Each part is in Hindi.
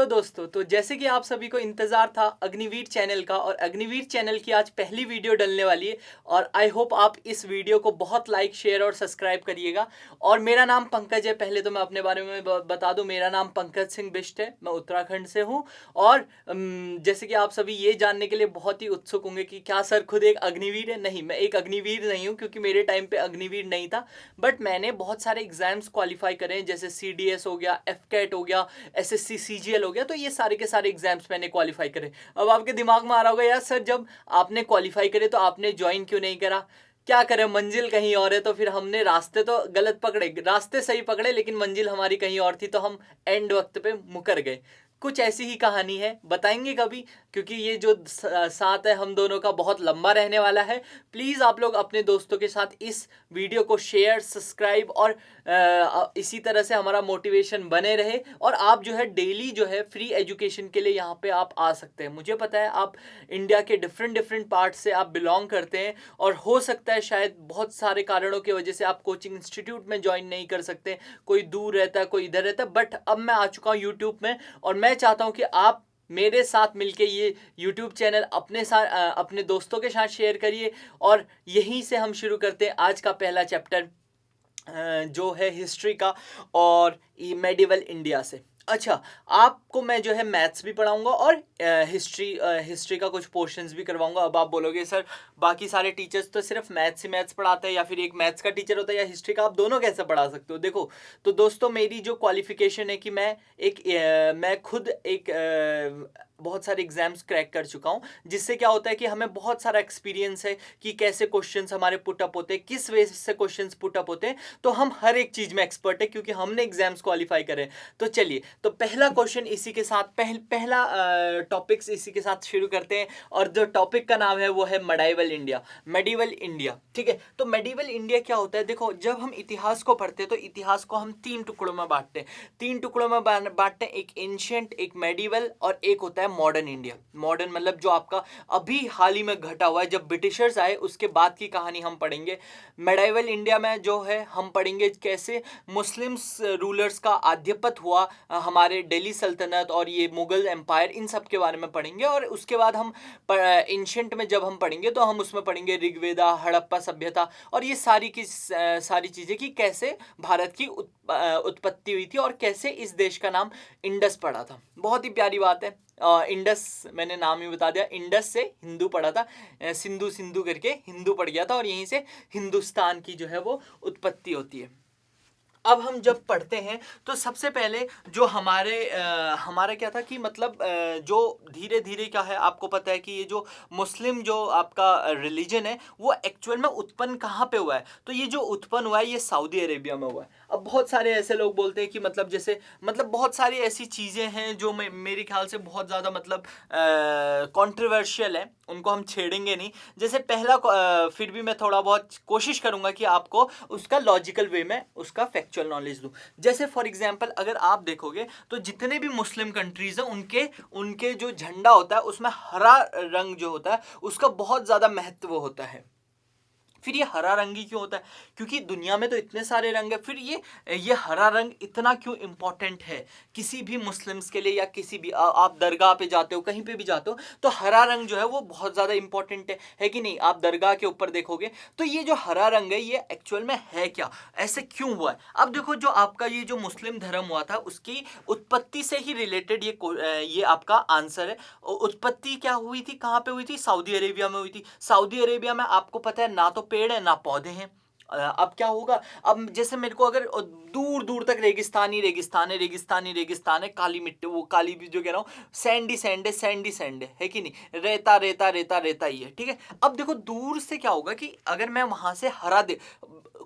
हेलो दोस्तों, तो जैसे कि आप सभी को इंतज़ार था अग्निवीर चैनल का, और अग्निवीर चैनल की आज पहली वीडियो डलने वाली है। और आई होप आप इस वीडियो को बहुत लाइक, शेयर और सब्सक्राइब करिएगा। और मेरा नाम पंकज है। पहले तो मैं अपने बारे में बता दूं, मेरा नाम पंकज सिंह बिष्ट है, मैं उत्तराखंड से हूं। और जैसे कि आप सभी ये जानने के लिए बहुत ही उत्सुक होंगे कि क्या सर खुद एक अग्निवीर है। नहीं, मैं एक अग्निवीर नहीं हूँ, क्योंकि मेरे टाइम पे अग्निवीर नहीं था। बट मैंने बहुत सारे एग्जाम्स क्वालिफाई करे हैं, जैसे CDS हो गया, FCAT हो गया, SSC CGL हो गया। तो ये सारे के सारे एग्जाम्स मैंने क्वालिफाई करे। अब आपके दिमाग में आ रहा होगा, यार सर जब आपने क्वालिफाई करे तो आपने ज्वाइन क्यों नहीं करा? क्या करें, मंजिल कहीं और है। तो फिर हमने रास्ते तो गलत पकड़े, रास्ते सही पकड़े लेकिन मंजिल हमारी कहीं और थी, तो हम एंड वक्त पे मुकर गए। कुछ ऐसी ही कहानी है, बताएंगे कभी, क्योंकि ये जो साथ है हम दोनों का बहुत लंबा रहने वाला है। प्लीज़ आप लोग अपने दोस्तों के साथ इस वीडियो को शेयर, सब्सक्राइब और इसी तरह से हमारा मोटिवेशन बने रहे। और आप जो है डेली जो है फ्री एजुकेशन के लिए यहाँ पे आप आ सकते हैं। मुझे पता है आप इंडिया के डिफरेंट पार्ट से आप बिलोंग करते हैं, और हो सकता है शायद बहुत सारे कारणों की वजह से आप कोचिंग इंस्टीट्यूट में ज्वाइन नहीं कर सकते। कोई दूर रहता है, कोई इधर रहता है। बट अब मैं आ चुका हूँ यूट्यूब में, और मैं चाहता हूँ कि आप मेरे साथ मिलके ये YouTube चैनल अपने साथ अपने दोस्तों के साथ शेयर करिए। और यहीं से हम शुरू करते हैं आज का पहला चैप्टर, जो है हिस्ट्री का और मेडिवल इंडिया से। अच्छा, आपको मैं जो है मैथ्स भी पढ़ाऊंगा और हिस्ट्री का कुछ पोर्शंस भी करवाऊंगा। अब आप बोलोगे सर बाकी सारे टीचर्स तो सिर्फ मैथ्स ही मैथ्स पढ़ाते हैं, या फिर एक मैथ्स का टीचर होता है या हिस्ट्री का, आप दोनों कैसे पढ़ा सकते हो? देखो तो दोस्तों, मेरी जो क्वालिफिकेशन है कि मैं खुद एक बहुत सारे एग्जाम्स क्रैक कर चुका हूँ, जिससे क्या होता है कि हमें बहुत सारा एक्सपीरियंस है कि कैसे क्वेश्चंस हमारे पुटअप होते हैं, किस वे से क्वेश्चंस पुटअप होते हैं। तो हम हर एक चीज़ में एक्सपर्ट है, क्योंकि हमने एग्जाम्स क्वालिफाई करे। तो चलिए, तो पहला क्वेश्चन इसी के साथ पहला टॉपिक्स इसी के साथ शुरू करते हैं। और जो टॉपिक का नाम है वो है मेडिवल इंडिया। ठीक है, तो मेडिवल इंडिया क्या होता है? देखो, जब हम इतिहास को पढ़ते हैं तो इतिहास को हम तीन टुकड़ों में बांटते हैं। एक एंशिएंट, एक मेडिवल, और एक होता है मॉडर्न इंडिया। मॉडर्न मतलब जो आपका अभी हाल ही में घटा हुआ है, जब ब्रिटिशर्स आए उसके बाद की कहानी हम पढ़ेंगे। मेडिवल इंडिया में जो है हम पढ़ेंगे कैसे मुस्लिम्स रूलर्स का आधिपत्य हुआ हमारे दिल्ली सल्तनत और ये मुगल एम्पायर, इन सब के बारे में पढ़ेंगे। और उसके बाद हम एंशिएंट में जब हम पढ़ेंगे तो हम उसमें पढ़ेंगे ऋग्वेदा, हड़प्पा सभ्यता, और ये सारी की सारी चीज़ें कि कैसे भारत की उत्पत्ति हुई थी और कैसे इस देश का नाम इंडस पड़ा था। बहुत ही प्यारी बात है। इंडस, मैंने नाम ही बता दिया, इंडस से हिंदू पड़ा था, सिंधु करके हिंदू पड़ गया था, और यहीं से हिंदुस्तान की जो है वो उत्पत्ति होती है। अब हम जब पढ़ते हैं तो सबसे पहले जो हमारा क्या था कि मतलब जो धीरे धीरे क्या है, आपको पता है कि ये जो मुस्लिम जो आपका रिलीजन है वो एक्चुअल में उत्पन्न कहाँ पे हुआ है? तो ये जो उत्पन्न हुआ है ये सऊदी अरेबिया में हुआ है। अब बहुत सारे ऐसे लोग बोलते हैं कि मतलब जैसे मतलब बहुत सारी ऐसी चीज़ें हैं जो मेरे ख्याल से बहुत ज़्यादा मतलब कंट्रोवर्शियल है, उनको हम छेड़ेंगे नहीं। जैसे पहला फिर भी मैं थोड़ा बहुत कोशिश करूंगा कि आपको उसका लॉजिकल वे में उसका फैक्चुअल नॉलेज दूं। जैसे फॉर एग्जांपल अगर आप देखोगे तो जितने भी मुस्लिम कंट्रीज हैं उनके जो झंडा होता है उसमें हरा रंग जो होता है उसका बहुत ज़्यादा महत्व होता है। फिर ये हरा रंग ही क्यों होता है? क्योंकि दुनिया में तो इतने सारे रंग है, फिर ये हरा रंग इतना क्यों इंपॉर्टेंट है किसी भी मुस्लिम्स के लिए? या किसी भी आप दरगाह पे जाते हो, कहीं पे भी जाते हो, तो हरा रंग जो है वो बहुत ज़्यादा इंपॉर्टेंट है कि नहीं? आप दरगाह के ऊपर देखोगे तो ये जो हरा रंग है ये एक्चुअल में है क्या, ऐसे क्यों हुआ है? अब देखो, जो आपका ये जो मुस्लिम धर्म हुआ था उसकी उत्पत्ति से ही रिलेटेड ये आपका आंसर है। उत्पत्ति क्या हुई थी, कहाँ पे हुई थी? सऊदी अरेबिया में हुई थी। सऊदी अरेबिया में आपको पता है ना तो पेड़ है ना पौधे हैं। अब क्या होगा? अब जैसे मेरे को अगर दूर दूर तक रेगिस्तान है, काली मिट्टी, वो काली भी जो कह रहा हूँ, सैंडी है कि नहीं? रेता ही है। ठीक है, अब देखो दूर से क्या होगा कि अगर मैं वहां से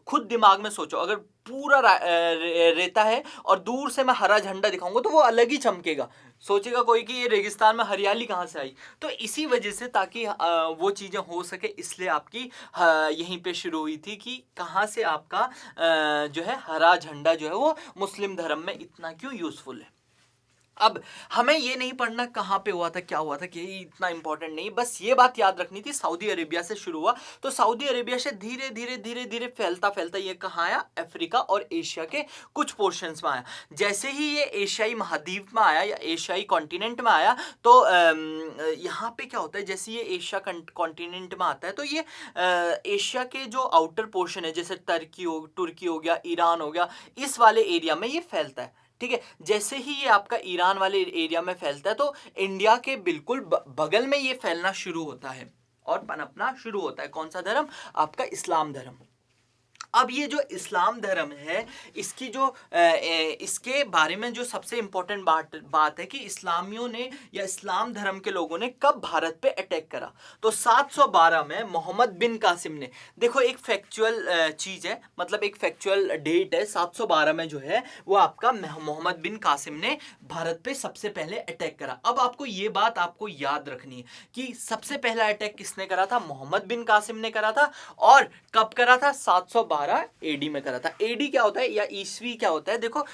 खुद दिमाग में सोचो, अगर पूरा रेता है और दूर से मैं हरा झंडा दिखाऊंगा तो वो अलग ही चमकेगा। सोचेगा कोई कि ये रेगिस्तान में हरियाली कहाँ से आई? तो इसी वजह से, ताकि वो चीज़ें हो सके, इसलिए आपकी यहीं पे शुरू हुई थी कि कहाँ से आपका जो है हरा झंडा जो है वो मुस्लिम धर्म में इतना क्यों यूज़फुल है। अब हमें ये नहीं पढ़ना कहाँ पे हुआ था, क्या हुआ था, कि इतना इंपॉर्टेंट नहीं, बस ये बात याद रखनी थी सऊदी अरेबिया से शुरू हुआ। तो सऊदी अरेबिया से धीरे धीरे धीरे धीरे फैलता फैलता ये कहाँ आया, अफ्रीका और एशिया के कुछ पोर्शंस में आया। जैसे ही ये एशियाई महाद्वीप में आया या एशियाई कॉन्टिनेंट में आया तो यहाँ पे क्या होता है, जैसे ये एशिया कॉन्टिनेंट में आता है तो ये एशिया के जो आउटर पोर्शन है, जैसे तुर्की हो गया, ईरान हो गया, इस वाले एरिया में ये फैलता है। ठीक है, जैसे ही ये आपका ईरान वाले एरिया में फैलता है तो इंडिया के बिल्कुल बगल में ये फैलना शुरू होता है और पनपना शुरू होता है। कौन सा धर्म, आपका इस्लाम धर्म। अब ये जो इस्लाम धर्म है, इसकी जो इसके बारे में जो सबसे इंपॉर्टेंट बात है कि इस्लामियों ने या इस्लाम धर्म के लोगों ने कब भारत पे अटैक करा। तो 712 में मोहम्मद बिन कासिम ने, देखो एक फैक्चुअल चीज है, मतलब एक फैक्चुअल डेट है, 712 में जो है वो आपका मोहम्मद बिन कासिम ने भारत पे सबसे पहले अटैक करा। अब आपको ये बात आपको याद रखनी है कि सबसे पहला अटैक किसने करा था, मोहम्मद बिन कासिम ने करा था। और कब करा था, 712 एडी में करा था। एडी क्या होता है या ईस्वी क्या होता है, देखो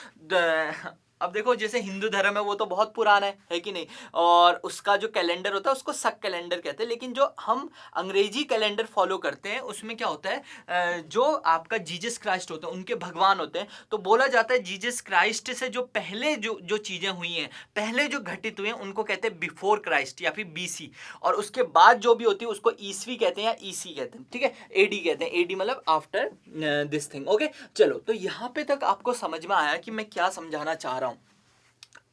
अब देखो जैसे हिंदू धर्म है वो तो बहुत पुराना है कि नहीं, और उसका जो कैलेंडर होता है उसको शक कैलेंडर कहते हैं। लेकिन जो हम अंग्रेजी कैलेंडर फॉलो करते हैं उसमें क्या होता है, जो आपका जीसस क्राइस्ट होते हैं, उनके भगवान होते हैं, तो बोला जाता है जीसस क्राइस्ट से जो पहले जो चीजें हुई हैं, पहले जो घटित हुए हैं, उनको कहते हैं बिफोर क्राइस्ट या फिर बीसी, और उसके बाद जो भी होती है उसको ईस्वी कहते हैं या ईसी कहते हैं। ठीक है, एडी कहते हैं, एडी मतलब आफ्टर दिस थिंग। ओके, चलो तो यहां पे तक आपको समझ में आया कि मैं क्या समझाना चाह रहा हूं।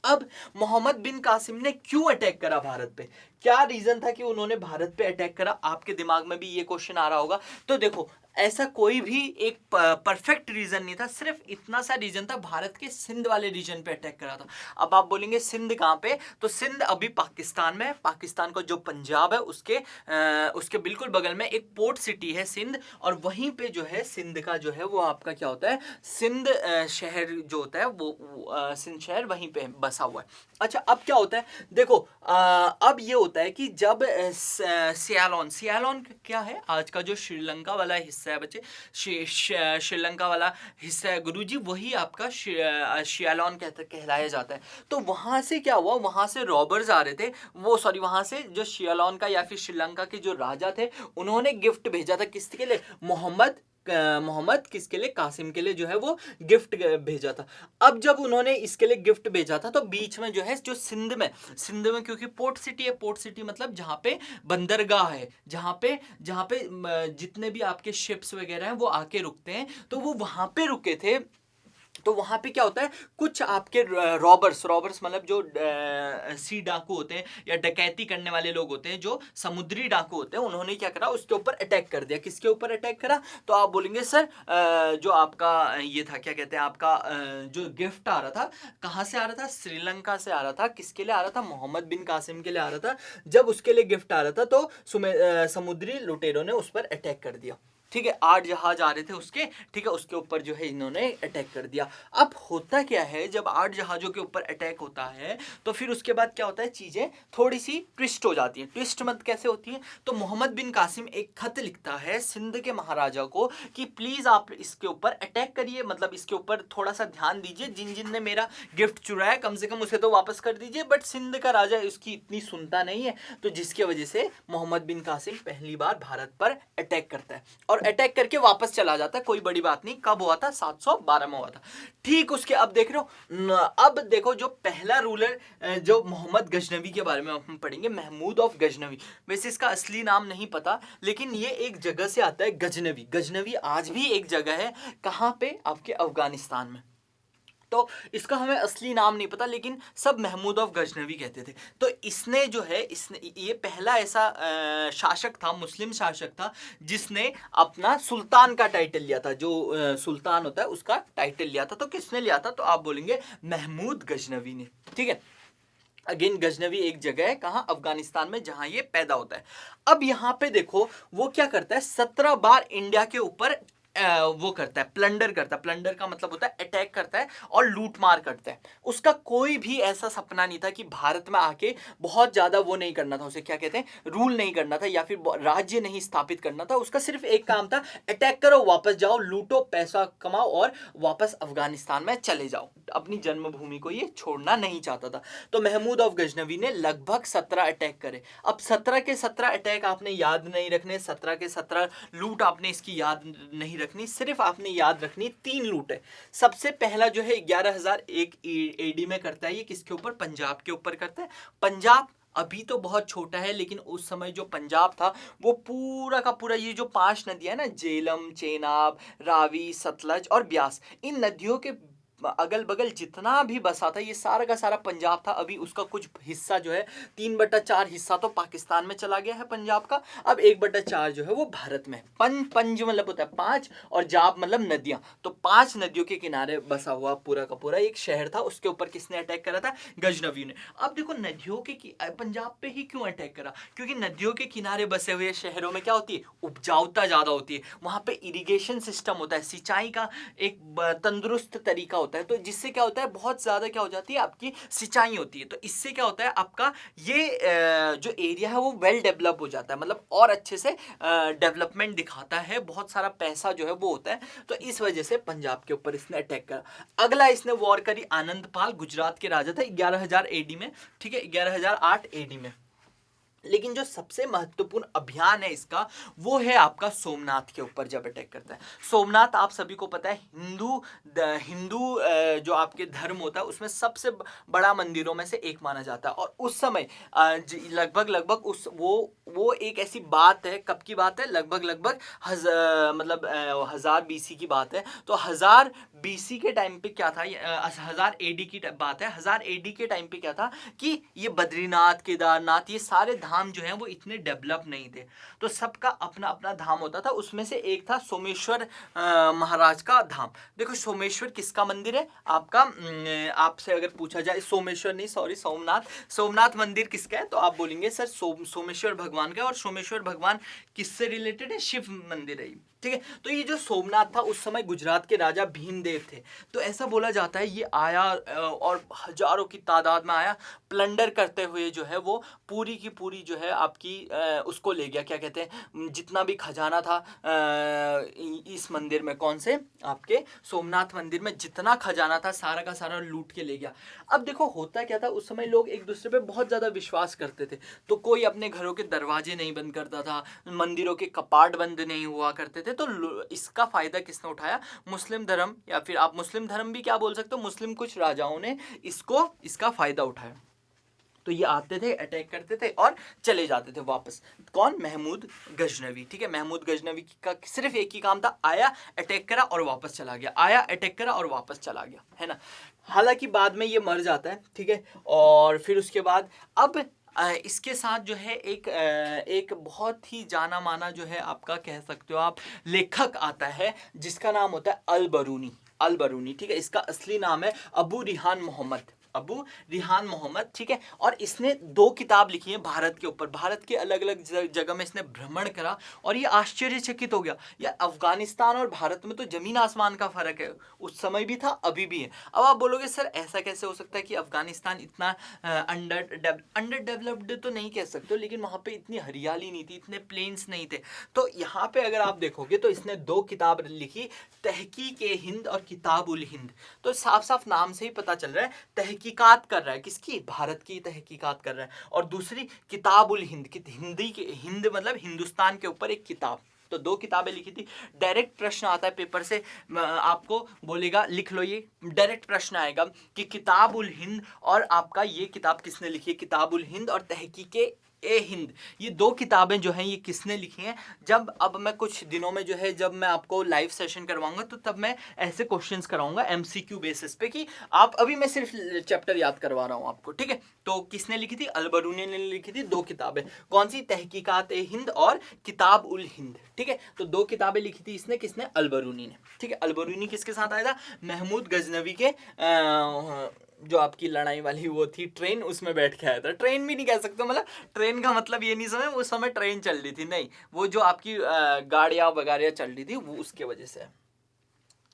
अब मोहम्मद बिन कासिम ने क्यों अटैक करा भारत पे, क्या रीजन था कि उन्होंने भारत पे अटैक करा, आपके दिमाग में भी ये क्वेश्चन आ रहा होगा। तो देखो ऐसा कोई भी एक परफेक्ट रीजन नहीं था, सिर्फ इतना सा रीजन था, भारत के सिंध वाले रीजन पे अटैक करा था। अब आप बोलेंगे सिंध कहाँ पे, तो सिंध अभी पाकिस्तान में, पाकिस्तान का जो पंजाब है उसके बिल्कुल बगल में एक पोर्ट सिटी है सिंध, और वहीं पे जो है सिंध का जो है वो आपका क्या होता है, सिंध शहर जो होता है वो सिंध शहर वहीं पे बसा हुआ है। अच्छा, अब क्या होता है, देखो अब ये होता है कि जब सियालोन क्या है, आज का जो श्रीलंका वाला हिस्सा है बच्चे, श्रीलंका वाला हिस्सा है गुरुजी, वही आपका सियालोन कहलाया जाता है। तो वहां से क्या हुआ, वहां से रॉबर्स आ रहे थे, वहां से जो सियालोन का या फिर श्रीलंका के जो राजा थे, उन्होंने गिफ्ट भेजा था किसके लिए, मोहम्मद किसके लिए, कासिम के लिए जो है वो गिफ्ट भेजा था। अब जब उन्होंने इसके लिए गिफ्ट भेजा था तो बीच में जो है जो सिंध में क्योंकि पोर्ट सिटी है, पोर्ट सिटी मतलब जहां पे बंदरगाह है, जहां पे जितने भी आपके शिप्स वगैरह हैं वो आके रुकते हैं, तो वो वहां पे रुके थे। तो वहां पे क्या होता है, कुछ आपके रॉबर्स मतलब जो सी डाकू होते हैं या डकैती करने वाले लोग होते हैं, जो समुद्री डाकू होते हैं, उन्होंने क्या करा, उसके ऊपर अटैक कर दिया। किसके ऊपर अटैक करा, तो आप बोलेंगे सर जो आपका ये था, क्या कहते हैं, आपका जो गिफ्ट आ रहा था, कहाँ से आ रहा था, श्रीलंका से आ रहा था। किसके लिए आ रहा था, मोहम्मद बिन कासिम के लिए आ रहा था। जब उसके लिए गिफ्ट आ रहा था तो समुद्री लुटेरों ने उस पर अटैक कर दिया। ठीक है, 8 जहाज आ रहे थे उसके, ठीक है, उसके ऊपर जो है इन्होंने अटैक कर दिया। अब होता क्या है, जब 8 जहाजों के ऊपर अटैक होता है तो फिर उसके बाद क्या होता है, चीजें थोड़ी सी ट्विस्ट हो जाती हैं। ट्विस्ट मत कैसे होती है, तो मोहम्मद बिन कासिम एक खत लिखता है सिंध के महाराजा को कि प्लीज आप इसके ऊपर अटैक करिए, मतलब इसके ऊपर थोड़ा सा ध्यान दीजिए, जिन ने मेरा गिफ्ट चुराया कम से कम उसे तो वापस कर दीजिए। बट सिंध का राजा इसकी इतनी सुनता नहीं है, तो जिसकी वजह से मोहम्मद बिन कासिम पहली बार भारत पर अटैक करता है और अटैक करके वापस चला जाता है। कोई बड़ी बात नहीं, कब हुआ था, 712 में हुआ था। ठीक, उसके अब देख रहे हो, अब देखो जो पहला रूलर जो मोहम्मद गजनवी के बारे में हम पढ़ेंगे, महमूद ऑफ गजनवी। वैसे इसका असली नाम नहीं पता, लेकिन ये एक जगह से आता है, गजनवी आज भी एक जगह है, कहां पे, आपके अफगानिस्तान में। तो इसका हमें असली नाम नहीं पता, लेकिन सब महमूद ऑफ गजनवी कहते थे। तो इसने जो है, ये पहला ऐसा शासक था, मुस्लिम शासक था, जिसने अपना सुल्तान का टाइटल लिया था। जो सुल्तान होता है उसका टाइटल लिया था। तो किसने लिया था, तो आप बोलेंगे महमूद गजनवी ने। ठीक है, अगेन गजनवी एक जगह है, कहां, अफगानिस्तान में, जहां ये पैदा होता है। अब यहां पे देखो वो क्या करता है, 17 बार इंडिया के ऊपर वो करता है, प्लंडर करता है। प्लंडर का मतलब होता है अटैक करता है और लूट मार करता है। उसका कोई भी ऐसा सपना नहीं था कि भारत में आके बहुत ज्यादा वो नहीं करना था, उसे क्या कहते हैं, रूल नहीं करना था या फिर राज्य नहीं स्थापित करना था। उसका सिर्फ एक काम था, अटैक करो, वापस जाओ, लूटो, पैसा कमाओ और वापस अफगानिस्तान में चले जाओ। अपनी जन्मभूमि को ये छोड़ना नहीं चाहता था। तो महमूद ऑफ गजनवी ने लगभग 17 अटैक करे। अब 17 के 17 अटैक आपने याद नहीं रखने, 17 के 17 लूट आपने इसकी याद नहीं रखनी, सिर्फ आपने याद रखनी 3 लूट है। सबसे पहला जो है 11,001 एडी में करता है। ये किसके ऊपर, पंजाब के ऊपर करता है। पंजाब अभी तो बहुत छोटा है, लेकिन उस समय जो पंजाब था वो पूरा का पूरा, ये जो 5 नदियां है ना, झेलम, चेनाब, रावी, सतलज और ब्यास, इन नदियों के अगल बगल जितना भी बसा था ये सारा का सारा पंजाब था। अभी उसका कुछ हिस्सा जो है 3/4 हिस्सा तो पाकिस्तान में चला गया है पंजाब का। अब 1/4 जो है वो भारत में। पंज मतलब होता है 5 और जाब मतलब नदियां, तो 5 नदियों के किनारे बसा हुआ पूरा का पूरा एक शहर था। उसके ऊपर किसने अटैक करा था, गजनवी ने। अब देखो नदियों के पंजाब पे ही क्यों अटैक करा, क्योंकि नदियों के किनारे बसे हुए शहरों में क्या होती है, उपजाऊता ज्यादा होती है, वहां पे इरिगेशन सिस्टम होता है, सिंचाई का एक तंदुरुस्त तरीका होता है। तो जिससे क्या होता है, बहुत ज्यादा क्या हो जाती है, आपकी सिंचाई होती है। तो इससे क्या होता है, आपका ये जो एरिया है वो वेल डेवलप हो जाता है, मतलब और अच्छे से डेवलपमेंट दिखाता है, बहुत सारा पैसा जो है वो होता है। तो इस वजह से पंजाब के ऊपर इसने अटैक करा। अगला इसने वॉर करी आनंदपाल, गुजरात के राजा थे, 11,000 एडी में, ठीक है, 11,008 एडी में। लेकिन जो सबसे महत्वपूर्ण अभियान है इसका, वो है आपका सोमनाथ के ऊपर जब अटैक करता है। सोमनाथ आप सभी को पता है हिंदू जो आपके धर्म होता है उसमें सबसे बड़ा मंदिरों में से एक माना जाता है। और उस समय लगभग उस वो एक ऐसी बात है, कब की बात है, लगभग मतलब 1000 बीसी की बात है। तो 1000 बीसी के टाइम पे क्या था, 1000 एडी की बात है। 1000 एडी के टाइम पे क्या था कि ये बद्रीनाथ, केदारनाथ, ये सारे धाम जो हैं वो इतने डेवलप नहीं थे। तो सबका अपना अपना धाम होता था। उसमें से एक था सोमेश्वर महाराज का धाम। देखो सोमेश्वर किसका मंदिर है आपका, आपसे अगर पूछा जाए, सोमेश्वर नहीं, सॉरी, सोमनाथ मंदिर किसका है, तो आप बोलेंगे सर सोमेश्वर भगवान का। और सोमेश्वर भगवान किससे रिलेटेड है, शिव मंदिर है, ठीक है। तो ये जो सोमनाथ था उस समय गुजरात के राजा भीमदेव थे। तो ऐसा बोला जाता है ये आया और हजारों की तादाद में आया, प्लंडर करते हुए जो है वो पूरी की पूरी जो है आपकी उसको ले गया, क्या कहते हैं, जितना भी खजाना था इस मंदिर में, कौन से, आपके सोमनाथ मंदिर में जितना खजाना था सारा का सारा लूट के ले गया। अब देखो होता क्या था, उस समय लोग एक दूसरे पे बहुत ज्यादा विश्वास करते थे। तो कोई अपने घरों के दरवाजे नहीं बंद करता था, मंदिरों के कपाट बंद नहीं हुआ करते थे। तो इसका फायदा किसने उठाया, मुस्लिम धर्म, या फिर आप मुस्लिम धर्म भी क्या बोल सकते हो, मुस्लिम कुछ राजाओं ने इसका फायदा उठाया। तो ये आते थे, अटैक करते थे और चले जाते थे वापस। कौन, महमूद गजनवी, ठीक है। महमूद गजनवी का सिर्फ एक ही काम था, आया, अटैक करा और वापस चला गया, आया, अटैक करा और वापस चला गया, है ना। हालांकि बाद में ये मर जाता है, ठीक है। और फिर उसके बाद अब इसके साथ जो है एक बहुत ही जाना माना जो है आपका, कह सकते हो आप, लेखक आता है जिसका नाम होता है अल बरूनी, ठीक है। इसका असली नाम है अबू रिहान मोहम्मद, ठीक है। और इसने 2 किताब लिखी है भारत के ऊपर। भारत के अलग अलग जगह में इसने भ्रमण करा और ये आश्चर्यचकित हो गया, या अफगानिस्तान और भारत में तो जमीन आसमान का फर्क है, उस समय भी था, अभी भी है। अब आप बोलोगे सर ऐसा कैसे हो सकता है कि अफगानिस्तान इतना अंडर डेवलप्ड तो नहीं कह सकते, लेकिन वहां पे इतनी हरियाली नहीं थी, इतने प्लेन्स नहीं थे। तो यहाँ पे अगर आप देखोगे तो इसने 2 किताब लिखी, तहकीक ए हिंद और किताब उल हिंद। तो साफ साफ नाम से ही पता चल रहा है तहकीकात कर रहा है, किसकी, भारत की तहकीकात कर रहा है। और दूसरी किताब उल हिंद, हिंद मतलब हिंदुस्तान के ऊपर एक किताब। तो 2 किताबें लिखी थी। डायरेक्ट प्रश्न आता है पेपर से, आपको बोलेगा लिख लो, ये डायरेक्ट प्रश्न आएगा कि किताब उल हिंद और आपका ये किताब किसने लिखी है, किताब उल हिंद और तहकीक ए हिंद, ये 2 किताबें जो हैं ये किसने लिखी हैं। जब अब मैं कुछ दिनों में जो है, जब मैं आपको लाइव सेशन करवाऊंगा तो तब मैं ऐसे क्वेश्चंस कराऊंगा एमसीक्यू बेसिस पे, कि आप, अभी मैं सिर्फ चैप्टर याद करवा रहा हूं आपको, ठीक है। तो किसने लिखी थी, अल बरूनी ने लिखी थी 2 किताबें, कौन सी, तहकीकात ए हिंद और किताब उल हिंद, ठीक है। तो 2 किताबें लिखी थी इसने, किसने, अल बरूनी ने, ठीक है। अल बरूनी किसके साथ आया था, महमूद गजनवी के जो आपकी लड़ाई वाली वो थी ट्रेन, उसमें बैठ के आया था। ट्रेन भी नहीं कह सकते, मतलब ट्रेन का मतलब ये नहीं समझ, उस समय ट्रेन चल रही थी, नहीं, वो जो आपकी गाड़ियाँ वगैरह चल रही थी वो उसके वजह से।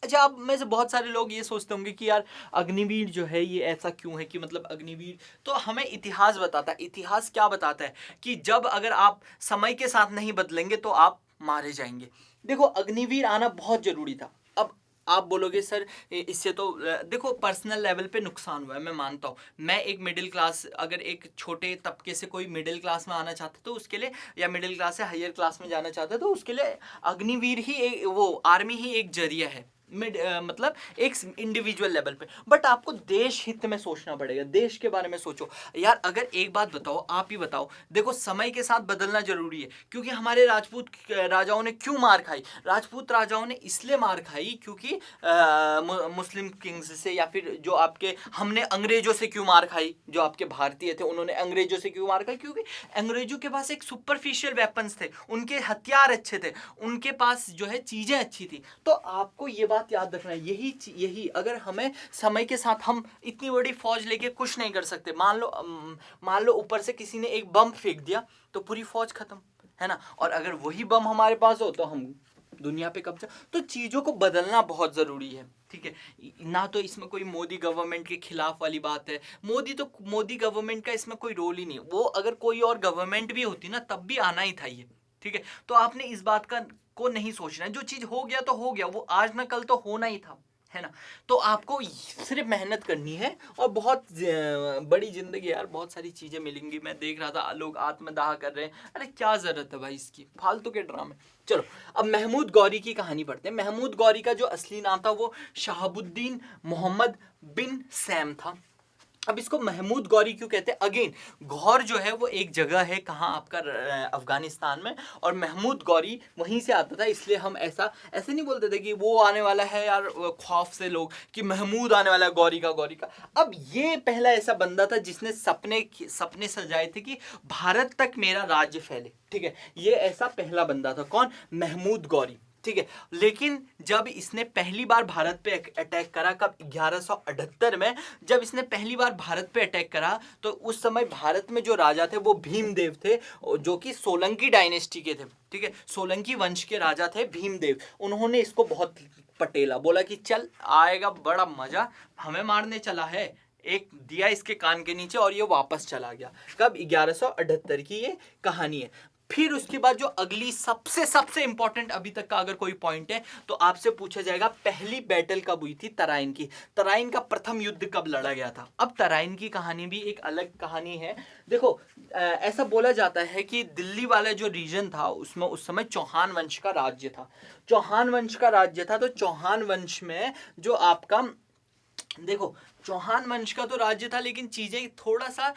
अच्छा, आप में से बहुत सारे लोग ये सोचते होंगे कि यार अग्निवीर जो है ये ऐसा क्यों है कि मतलब अग्निवीर, तो हमें इतिहास बताता है। इतिहास क्या बताता है कि जब अगर आप समय के साथ नहीं बदलेंगे तो आप मारे जाएंगे। देखो, अग्निवीर आना बहुत जरूरी था। अब आप बोलोगे सर इससे तो देखो पर्सनल लेवल पे नुकसान हुआ है, मैं मानता हूँ। मैं एक मिडिल क्लास, अगर एक छोटे तबके से कोई मिडिल क्लास में आना चाहता तो उसके लिए, या मिडिल क्लास से हायर क्लास में जाना चाहता तो उसके लिए अग्निवीर ही वो आर्मी ही एक जरिया है, मतलब एक इंडिविजुअल लेवल पे। बट आपको देश हित में सोचना पड़ेगा, देश के बारे में सोचो यार। अगर एक बात बताओ, आप ही बताओ, देखो समय के साथ बदलना जरूरी है, क्योंकि हमारे राजपूत राजाओं ने क्यों मार खाई? राजपूत राजाओं ने इसलिए मार खाई क्योंकि मुस्लिम किंग्स से, या फिर जो आपके, हमने अंग्रेजों से क्यों मार खाई? जो आपके भारतीय थे उन्होंने अंग्रेजों से क्यों मार खाई? क्योंकि अंग्रेजों के पास एक सुपरफिशियल वेपन्स थे, उनके हथियार अच्छे थे, उनके पास जो है चीजें अच्छी थी। तो आपको ये बात याद रखना है, यही अगर हमें समय के साथ, हम इतनी बड़ी फौज लेके कुछ नहीं कर सकते। मान लो ऊपर से किसी ने एक बम फेंक दिया तो पूरी फौज खत्म, है ना? और अगर वही बम हमारे पास हो तो हम दुनिया पे कब्जा। तो चीजों को बदलना बहुत जरूरी है, ठीक है ना? तो इसमें कोई मोदी गवर्नमेंट के खिलाफ वाली बात है, मोदी गवर्नमेंट का इसमें कोई रोल ही नहीं। वो अगर कोई और गवर्नमेंट भी होती ना तब भी आना ही था ये, ठीक है? तो आपने इस बात को नहीं सोचना है, जो चीज हो गया तो हो गया, वो आज ना कल तो होना ही था, है ना? तो आपको सिर्फ मेहनत करनी है, और बहुत बड़ी जिंदगी यार, बहुत सारी चीजें मिलेंगी। मैं देख रहा था लोग आत्मदाह कर रहे हैं, अरे क्या जरूरत है भाई इसकी, फालतू के ड्रामे। चलो अब महमूद गौरी की कहानी पढ़ते हैं। महमूद गौरी का जो असली नाम था वो शहाबुद्दीन मोहम्मद बिन सैम था। अब इसको महमूद गौरी क्यों कहते हैं? अगेन, गौर जो है वो एक जगह है, कहाँ आपका अफगानिस्तान में, और महमूद गौरी वहीं से आता था, इसलिए हम ऐसे नहीं बोलते थे कि वो आने वाला है यार, खौफ से लोग, कि महमूद आने वाला है गौरी का। अब ये पहला ऐसा बंदा था जिसने सपने सजाए थे कि भारत तक मेरा राज्य फैले, ठीक है? ये ऐसा पहला बंदा था। कौन? महमूद गौरी, ठीक है? लेकिन जब इसने पहली बार भारत पे अटैक करा, कब? 1178 में जब इसने पहली बार भारत पे अटैक करा, तो उस समय भारत में जो राजा थे वो भीमदेव थे, जो कि सोलंकी डायनेस्टी के थे, ठीक है? सोलंकी वंश के राजा थे भीमदेव। उन्होंने इसको बहुत पटेला, बोला कि चल आएगा बड़ा मजा, हमें मारने चला है, एक दिया इसके कान के नीचे और ये वापस चला गया। कब? 1178 की ये कहानी है। फिर उसके बाद जो अगली सबसे इंपॉर्टेंट अभी तक का अगर कोई पॉइंट है तो आपसे पूछा जाएगा, पहली बैटल कब हुई थी तराइन की? तराइन का प्रथम युद्ध कब लड़ा गया था? अब तराइन की कहानी भी एक अलग कहानी है। देखो ऐसा बोला जाता है कि दिल्ली वाला जो रीजन था उसमें उस समय चौहान वंश का राज्य था। चौहान वंश का राज्य था, तो चौहान वंश में जो आपका, देखो चौहान वंश का तो राज्य था, लेकिन चीजें थोड़ा सा,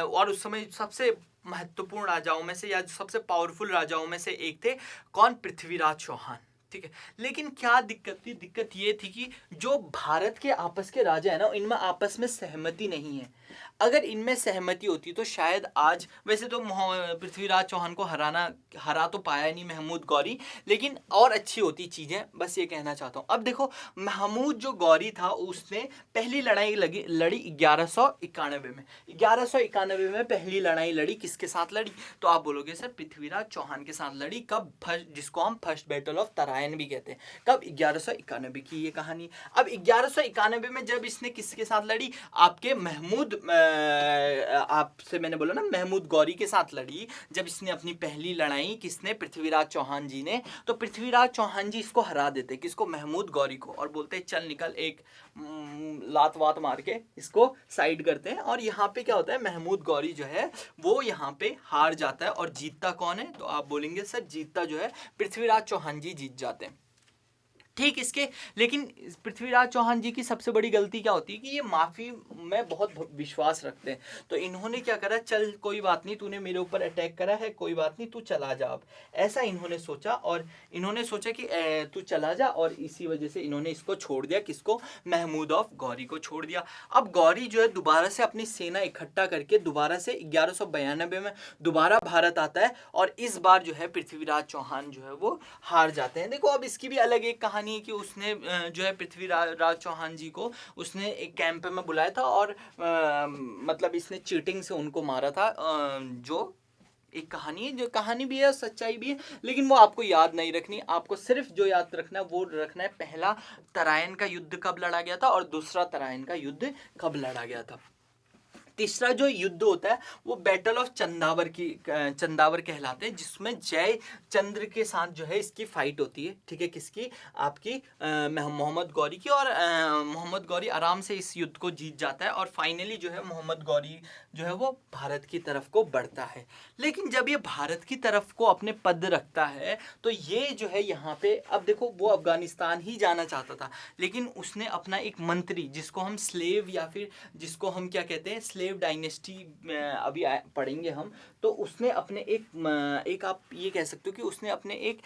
और उस समय सबसे महत्वपूर्ण राजाओं में से, या सबसे पावरफुल राजाओं में से एक थे, कौन? पृथ्वीराज चौहान, ठीक है? लेकिन क्या दिक्कत थी? दिक्कत ये थी कि जो भारत के आपस के राजा है ना, इनमें आपस में सहमति नहीं है। अगर इनमें सहमति होती तो शायद आज, वैसे तो पृथ्वीराज चौहान को हरा तो पाया नहीं महमूद गौरी, लेकिन और अच्छी होती चीजें, बस ये कहना चाहता हूँ। अब देखो महमूद जो गौरी था उसने पहली लड़ाई लड़ी 1191 में। 1191 में पहली लड़ाई लड़ी, किसके साथ लड़ी? तो आप बोलोगे सर पृथ्वीराज चौहान के साथ लड़ी। कब? जिसको हम फर्स्ट बैटल ऑफ तराइन भी कहते हैं। कब? 1191 की ये कहानी। अब 1191 में जब इसने किसके साथ लड़ी? आपके महमूद, आपसे मैंने बोला ना महमूद गौरी के साथ लड़ी। जब इसने अपनी पहली लड़ाई, किसने? पृथ्वीराज चौहान जी ने। तो पृथ्वीराज चौहान जी इसको हरा देते, किसको? महमूद गौरी को, और बोलते चल निकल, एक लात वात मार के इसको साइड करते हैं। और यहाँ पे क्या होता है? महमूद गौरी जो है वो यहाँ पे हार जाता है, और जीतता कौन है? तो आप बोलेंगे सर जीतता जो है पृथ्वीराज चौहान जी जीत जाते हैं, ठीक इसके। लेकिन पृथ्वीराज चौहान जी की सबसे बड़ी गलती क्या होती है कि ये माफी में बहुत विश्वास रखते हैं। तो इन्होंने क्या करा? चल कोई बात नहीं, तूने मेरे ऊपर अटैक करा है, कोई बात नहीं, तू चला जा। अब ऐसा इन्होंने सोचा, और इन्होंने सोचा कि तू चला जा, और इसी वजह से इन्होंने इसको छोड़ दिया। किसको? महमूद ऑफ गौरी को छोड़ दिया। अब गौरी जो है दोबारा से अपनी सेना इकट्ठा करके दोबारा से 1192 में दोबारा भारत आता है, और इस बार जो है पृथ्वीराज चौहान जो है वो हार जाते हैं। देखो अब इसकी भी अलग एक कहानी कहानी है कि उसने जो है पृथ्वीराज चौहान जी को उसने एक कैंप में बुलाया था और मतलब इसने चीटिंग से उनको मारा था। जो एक कहानी है, जो कहानी भी है सच्चाई भी है, लेकिन वो आपको याद नहीं रखनी। आपको सिर्फ जो याद रखना है वो रखना है पहला तराइन का युद्ध कब लड़ा गया था और दूसरा तराइन का युद्ध कब लड़ा गया था। तीसरा जो युद्ध होता है वो बैटल ऑफ चंदावर कहलाते हैं, जिसमें जय चंद्र के साथ जो है इसकी फाइट होती है। ठीक है, किसकी? आपकी मोहम्मद गौरी की। और मोहम्मद गौरी आराम से इस युद्ध को जीत जाता है और फाइनली जो है मोहम्मद गौरी जो है वो भारत की तरफ को बढ़ता है। लेकिन जब ये भारत की तरफ को अपने पद रखता है तो ये जो है यहाँ पे, अब देखो वो अफगानिस्तान ही जाना चाहता था, लेकिन उसने अपना एक मंत्री, जिसको हम स्लेव या फिर जिसको हम क्या कहते हैं, स्लेव डायनेस्टी अभी पढ़ेंगे हम, तो उसने अपने एक आप ये कह सकते हो कि उसने अपने एक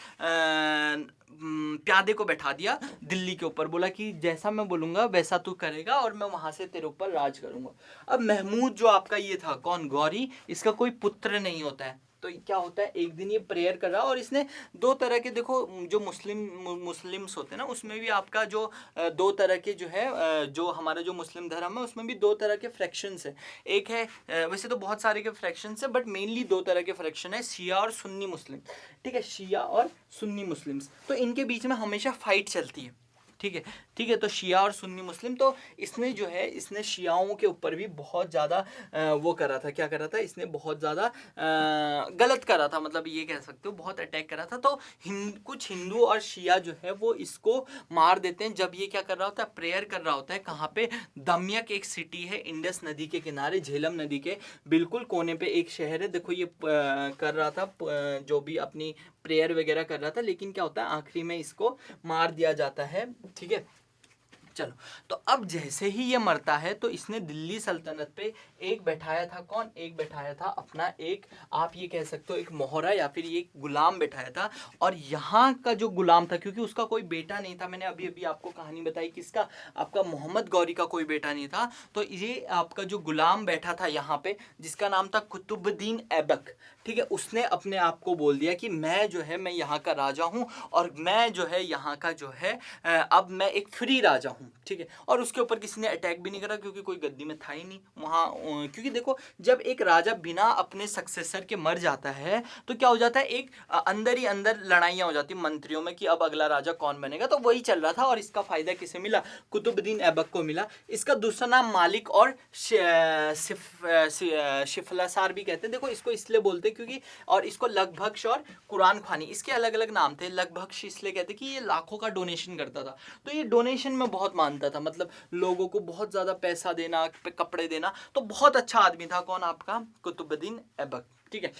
प्यादे को बैठा दिया दिल्ली के ऊपर, बोला कि जैसा मैं बोलूँगा वैसा तू करेगा और मैं वहाँ से तेरे ऊपर राज करूँगा। अब महमूद जो आपका ये था, कौन? गौरी, इसका कोई पुत्र नहीं होता है। तो क्या होता है, एक दिन ये प्रेयर कर रहा और इसने दो तरह के, देखो जो मुस्लिम्स होते हैं ना, उसमें भी आपका जो दो तरह के जो है, जो हमारा जो मुस्लिम धर्म है उसमें भी दो तरह के फ्रैक्शंस है। एक है, वैसे तो बहुत सारे के फ्रैक्शंस है, बट मेनली दो तरह के फ्रैक्शन है, शिया और सुन्नी मुस्लिम। ठीक है, शिया और सुन्नी मुस्लिम्स, तो इनके बीच में हमेशा फाइट चलती है। ठीक है, ठीक है, तो शिया और सुन्नी मुस्लिम, तो इसने जो है इसने शियाओं के ऊपर भी बहुत ज़्यादा वो करा था, क्या करा था, इसने बहुत ज़्यादा गलत करा था, मतलब ये कह सकते हो बहुत अटैक करा था। तो कुछ हिंदू और शिया जो है वो इसको मार देते हैं जब ये क्या कर रहा होता है, प्रेयर कर रहा होता है। कहाँ पे? दमयक एक सिटी है इंडस नदी के किनारे, झेलम नदी के बिल्कुल कोने पे एक शहर है। देखो ये कर रहा था जो भी अपनी प्रेयर वगैरह कर रहा था, लेकिन क्या होता है आखिरी में इसको मार दिया जाता है। ठीक है, चलो, तो अब जैसे ही ये मरता है तो इसने दिल्ली सल्तनत पे एक बैठाया था, कौन? एक बैठाया था अपना एक, आप ये कह सकते हो एक मोहरा या फिर एक गुलाम बैठाया था। और यहाँ का जो गुलाम था, क्योंकि उसका कोई बेटा नहीं था, मैंने अभी अभी आपको कहानी बताई किसका, आपका मोहम्मद गौरी का कोई बेटा नहीं था, तो ये आपका जो गुलाम बैठा था यहाँ पे, जिसका नाम था कुतुबुद्दीन ऐबक। ठीक है, उसने अपने आप को बोल दिया कि मैं जो है मैं यहाँ का राजा हूँ और मैं जो है यहाँ का जो है अब मैं एक फ्री राजा हूँ। ठीक है, और उसके ऊपर किसी ने अटैक भी नहीं करा, क्योंकि कोई गद्दी में था ही नहीं वहाँ। क्योंकि देखो जब एक राजा बिना अपने सक्सेसर के मर जाता है तो क्या हो जाता है, एक अंदर ही अंदर लड़ाइयाँ हो जाती मंत्रियों में कि अब अगला राजा कौन बनेगा। तो वही चल रहा था और इसका फायदा किसे मिला? कुतुबुद्दीन ऐबक को मिला। इसका दूसरा नाम मालिक और शिफलासार भी कहते हैं। देखो इसको इसलिए बोलते क्योंकि, और इसको लगभग और कुरान खानी, इसके अलग अलग नाम थे। लगभग इसलिए कहते कि ये लाखों का डोनेशन करता था, तो ये डोनेशन में बहुत मानता था, मतलब लोगों को बहुत ज़्यादा पैसा देना, कपड़े देना, तो बहुत अच्छा आदमी था। कौन? आपका कुतुबुद्दीन ऐबक। ठीक है,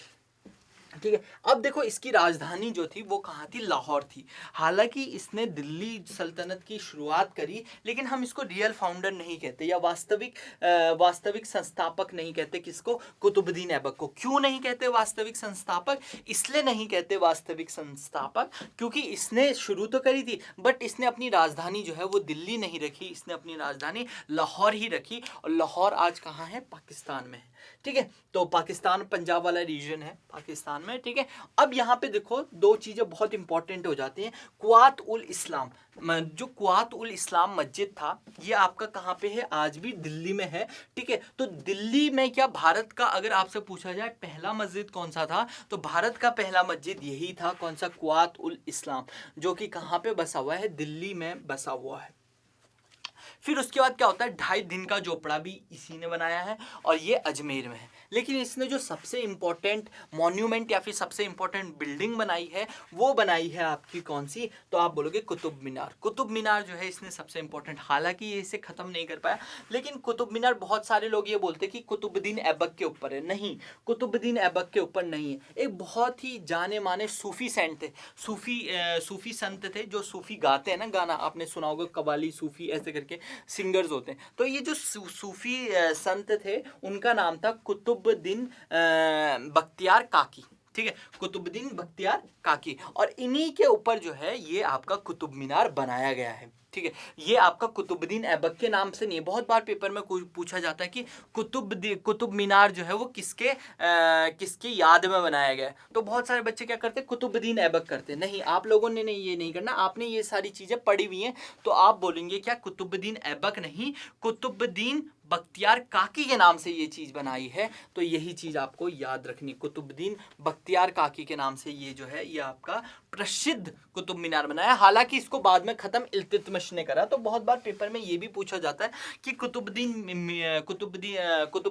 ठीक है, अब देखो इसकी राजधानी जो थी वो कहाँ थी? लाहौर थी। हालांकि इसने दिल्ली सल्तनत की शुरुआत करी, लेकिन हम इसको रियल फाउंडर नहीं कहते या वास्तविक संस्थापक नहीं कहते। किसको? कुतुबुद्दीन ऐबक को। क्यों नहीं कहते वास्तविक संस्थापक? इसलिए नहीं कहते वास्तविक संस्थापक क्योंकि इसने शुरू तो करी थी, बट इसने अपनी राजधानी जो है वो दिल्ली नहीं रखी, इसने अपनी राजधानी लाहौर ही रखी। और लाहौर आज कहाँ है? पाकिस्तान में है। ठीक है, तो पाकिस्तान पंजाब वाला रीजन है पाकिस्तान में। ठीक है, अब यहाँ पे देखो दो चीजें बहुत इंपॉर्टेंट हो जाती हैं। कुआत उल इस्लाम, जो कुआत उल इस्लाम मस्जिद था, ये आपका कहाँ पे है? आज भी दिल्ली में है। ठीक है, तो दिल्ली में क्या भारत का, अगर आपसे पूछा जाए पहला मस्जिद कौन सा था, तो भारत का पहला मस्जिद यही था। कौन सा? कुआत उल इस्लाम, जो कि कहाँ पे बसा हुआ है? दिल्ली में बसा हुआ है। फिर उसके बाद क्या होता है, 2.5 दिन का झोपड़ा भी इसी ने बनाया है और ये अजमेर में है। लेकिन इसने जो सबसे इंपॉर्टेंट मॉन्यूमेंट या फिर सबसे इंपॉर्टेंट बिल्डिंग बनाई है वो बनाई है आपकी कौन सी? तो आप बोलोगे कुतुब मीनार। कुतुब मीनार जो है इसने सबसे इंपॉर्टेंट, हालांकि ये इसे खत्म नहीं कर पाया, लेकिन कुतुब मीनार बहुत सारे लोग ये बोलते हैं कि कुतुबुद्दीन ऐबक के ऊपर है। नहीं, कुतुबुद्दीन ऐबक के ऊपर नहीं है। एक बहुत ही जाने माने सूफी सेंट थे, सूफी संत थे, जो सूफी गाते हैं ना गाना, आपने सुना होगा कवाली सूफी ऐसे करके सिंगर्स होते हैं। तो ये जो सूफी संत थे उनका नाम था कुतुबुद्दीन बख्तियार काकी। ठीक है, कुतुबुद्दीन बख्तियार काकी, और इन्हीं के ऊपर जो है ये आपका कुतुब मीनार बनाया गया है। ठीक है। ये आपका कुतुबुद्दीन ऐबक के नाम से नहीं है। बहुत बार पेपर में पूछा जाता है कि कुतुब मीनार जो है वो किसके याद में बनाया गया है। तो बहुत सारे बच्चे क्या करते हैं, कुतुबुद्दीन ऐबक करते हैं। नहीं, आप लोगों ने नहीं, ये नहीं करना। आपने ये सारी चीजें पढ़ी हुई हैं, तो आप बोलेंगे क्या, कुतुबुद्दीन ऐबक नहीं, कुतुबुद्दीन बख्तियार काकी के नाम से ये चीज बनाई है। तो यही चीज आपको याद रखनी, कुतुबुद्दीन बख्तियार काकी के नाम से ये जो है ये आपका प्रसिद्ध कुतुब मीनार बनाया। हालांकि इसको बाद में खत्म इल्तुतमिश ने करा। तो बहुत बार पेपर में ये भी पूछा जाता है कि कुतुब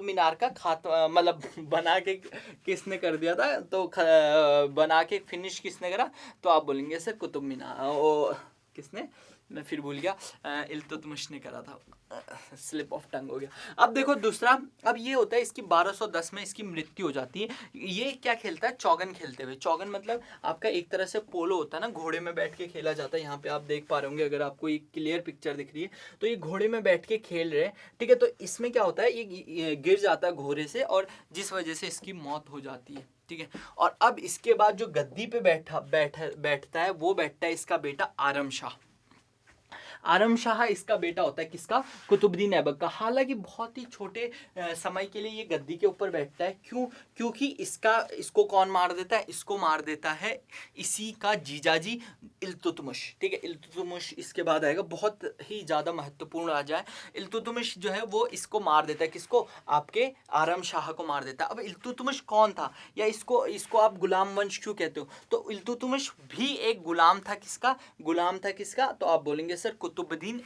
मीनार का खात्मा मतलब बना के किसने कर दिया था, तो बना के फिनिश किसने करा, तो आप बोलेंगे सर कुतुब मीनार किसने, मैं फिर भूल गया, इल्तुतमिश ने करा था, स्लिप ऑफ टंग हो गया। अब देखो दूसरा, अब ये होता है इसकी 1210 में इसकी मृत्यु हो जाती है। ये क्या खेलता है, चौगन खेलते हुए। चौगन मतलब आपका एक तरह से पोलो होता है ना, घोड़े में बैठ के खेला जाता है। यहाँ पे आप देख पा रहे होंगे, अगर आपको एक क्लियर पिक्चर दिख रही है तो ये घोड़े में बैठ के खेल रहे हैं, ठीक है। तो इसमें क्या होता है, ये गिर जाता है घोड़े से और जिस वजह से इसकी मौत हो जाती है, ठीक है। और अब इसके बाद जो गद्दी पे बैठता है वो बैठता है इसका बेटा आरम शाह। आरम शाह इसका बेटा होता है, किसका, कुतुबुद्दीन ऐबक का। हालांकि बहुत ही छोटे समय के लिए ये गद्दी के ऊपर बैठता है। क्यों, क्योंकि इसको कौन मार देता है, इसको मार देता है इसी का जीजाजी इल्तुतमिश, ठीक है। इल्तुतमिश इसके बाद आएगा, बहुत ही ज़्यादा महत्वपूर्ण राजा है। इल्तुतमिश जो है वो इसको मार देता है, किसको, आपके आरम शाह को मार देता है। अब इल्तुतमिश कौन था, या इसको आप गुलाम वंश क्यों कहते हो, तो इल्तुतमिश भी एक गुलाम था, किसका, गुलाम था किसका, तो आप बोलेंगे सर कुतुबुद्दीन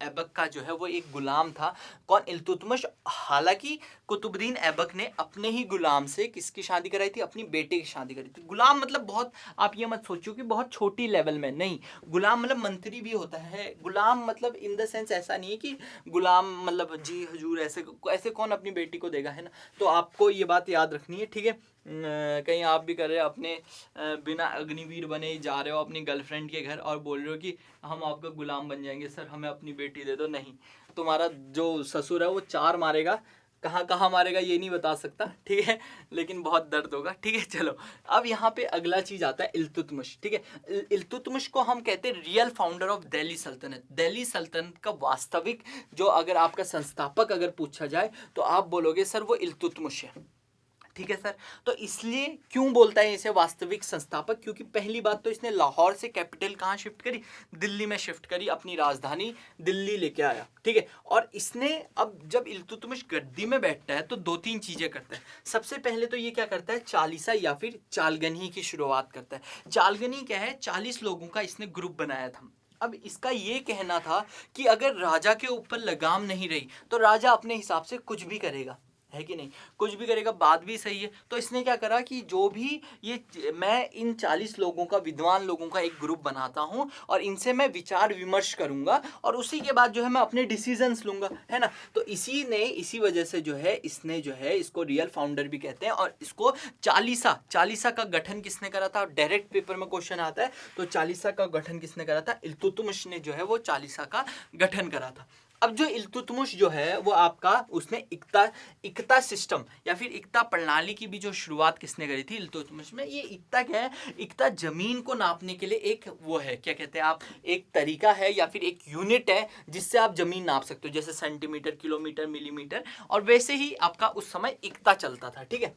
ऐबक का जो है वो एक गुलाम था। कौन, इल्तुतमिश। हालांकि कुतुबुद्दीन ऐबक ने अपने ही गुलाम से किसकी शादी कराई थी, अपनी बेटे की शादी कराई थी। गुलाम मतलब बहुत, आप ये मत सोचो कि बहुत छोटी लेवल में, नहीं, गुलाम मतलब मंत्री भी होता है। गुलाम मतलब इन द सेंस ऐसा नहीं है कि गुलाम मतलब जी हजूर, ऐसे कौन अपनी बेटी को देगा, है ना। तो आपको ये बात याद रखनी है, ठीक है। कहीं आप भी कर रहे हो अपने बिना अग्निवीर बने जा रहे हो अपनी गर्लफ्रेंड के घर और बोल रहे हो कि हम आपका गुलाम बन जाएंगे, सर हमें अपनी बेटी दे दो, नहीं, तुम्हारा जो ससुर है वो 4 मारेगा, कहाँ कहाँ मारेगा ये नहीं बता सकता, ठीक है, लेकिन बहुत दर्द होगा, ठीक है। चलो, अब यहाँ पे अगला चीज आता है इल्तुतमिश, ठीक है। इल्तुतमिश को हम कहते हैं रियल फाउंडर ऑफ दिल्ली सल्तनत। दिल्ली सल्तनत का वास्तविक जो, अगर आपका संस्थापक अगर पूछा जाए तो आप बोलोगे सर वो इल्तुतमिश है, ठीक है सर। तो इसलिए क्यों बोलता है इसे वास्तविक संस्थापक, क्योंकि पहली बात तो इसने लाहौर से कैपिटल कहाँ शिफ्ट करी, दिल्ली में शिफ्ट करी, अपनी राजधानी दिल्ली लेके आया, ठीक है। और इसने, अब जब इल्तुतमिश गद्दी में बैठता है तो 2-3 चीजें करता है। सबसे पहले तो ये क्या करता है, चालीसा या फिर चालगनी की शुरुआत करता है। चालगनी क्या है, 40 लोगों का इसने ग्रुप बनाया था। अब इसका ये कहना था कि अगर राजा के ऊपर लगाम नहीं रही तो राजा अपने हिसाब से कुछ भी करेगा, है कि नहीं, कुछ भी करेगा, बात भी सही है। तो इसने क्या करा कि जो भी ये, मैं इन 40 लोगों का, विद्वान लोगों का एक ग्रुप बनाता हूँ और इनसे मैं विचार विमर्श करूंगा और उसी के बाद जो है मैं अपने डिसीजंस लूंगा, है ना। तो इसी वजह से जो है इसने जो है इसको रियल फाउंडर भी कहते हैं। और इसको चालीसा का गठन किसने करा था, डायरेक्ट पेपर में क्वेश्चन आता है, तो चालीसा का गठन किसने करा था, इल्तुतमिश ने जो है वो चालीसा का गठन करा था। अब जो इल्तुतमिश जो है वो आपका, उसने इक्ता सिस्टम या फिर इक्ता प्रणाली की भी जो शुरुआत किसने करी थी, इल्तुतमिश में। ये इक्ता क्या है, इक्ता जमीन को नापने के लिए एक वो है, क्या कहते हैं आप, एक तरीका है या फिर एक यूनिट है जिससे आप जमीन नाप सकते हो, जैसे सेंटीमीटर, किलोमीटर, मिलीमीटर। और वैसे ही आपका उस समय इक्ता चलता था, ठीक है।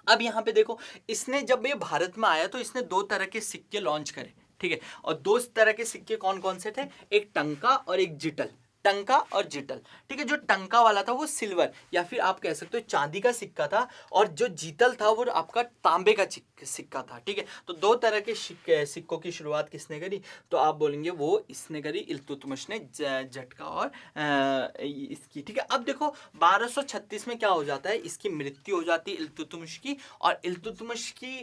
अब यहाँ पे देखो, इसने जब ये भारत में आया तो इसने 2 तरह के सिक्के लॉन्च करे, ठीक है। और 2 तरह के सिक्के कौन कौन से थे, एक टंका और एक जिटल, टंका और जिटल, ठीक है। जो टंका वाला था वो सिल्वर या फिर आप कह सकते हो चांदी का सिक्का था, और जो जीतल था वो आपका तांबे का सिक्का था, ठीक है। तो 2 तरह के सिक्कों की शुरुआत किसने करी, तो आप बोलेंगे वो इसने करी, इल्तुतमिश ने, झटका और इसकी, ठीक है। अब देखो 1236 में क्या हो जाता है, इसकी मृत्यु हो जाती है इल्तुतमिश की, और इल्तुतमिश की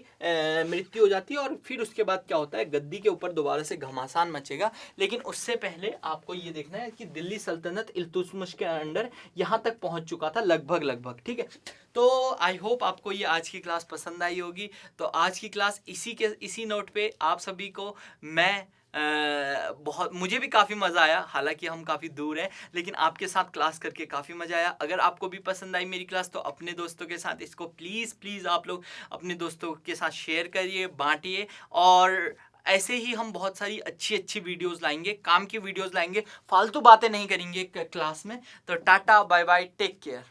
मृत्यु हो जाती है। और फिर उसके बाद क्या होता है, गद्दी के ऊपर दोबारा से घमासान मचेगा। लेकिन उससे पहले आपको ये देखना है कि दिल्ली सल्तनत इल्तुतमिश के अंडर यहाँ तक पहुंच चुका था, लगभग, ठीक है। तो आई होप आपको ये आज की क्लास पसंद आई होगी। तो आज की क्लास इसी नोट पे आप सभी को मैं बहुत, मुझे भी काफ़ी मज़ा आया। हालांकि हम काफ़ी दूर हैं, लेकिन आपके साथ क्लास करके काफ़ी मज़ा आया। अगर आपको भी पसंद आई मेरी क्लास तो अपने दोस्तों के साथ इसको प्लीज़ आप लोग अपने दोस्तों के साथ शेयर करिए, बांटिए। और ऐसे ही हम बहुत सारी अच्छी अच्छी वीडियोस लाएंगे, काम की वीडियोस लाएंगे, फालतू बातें नहीं करेंगे क्लास में। तो tata bye bye, take care.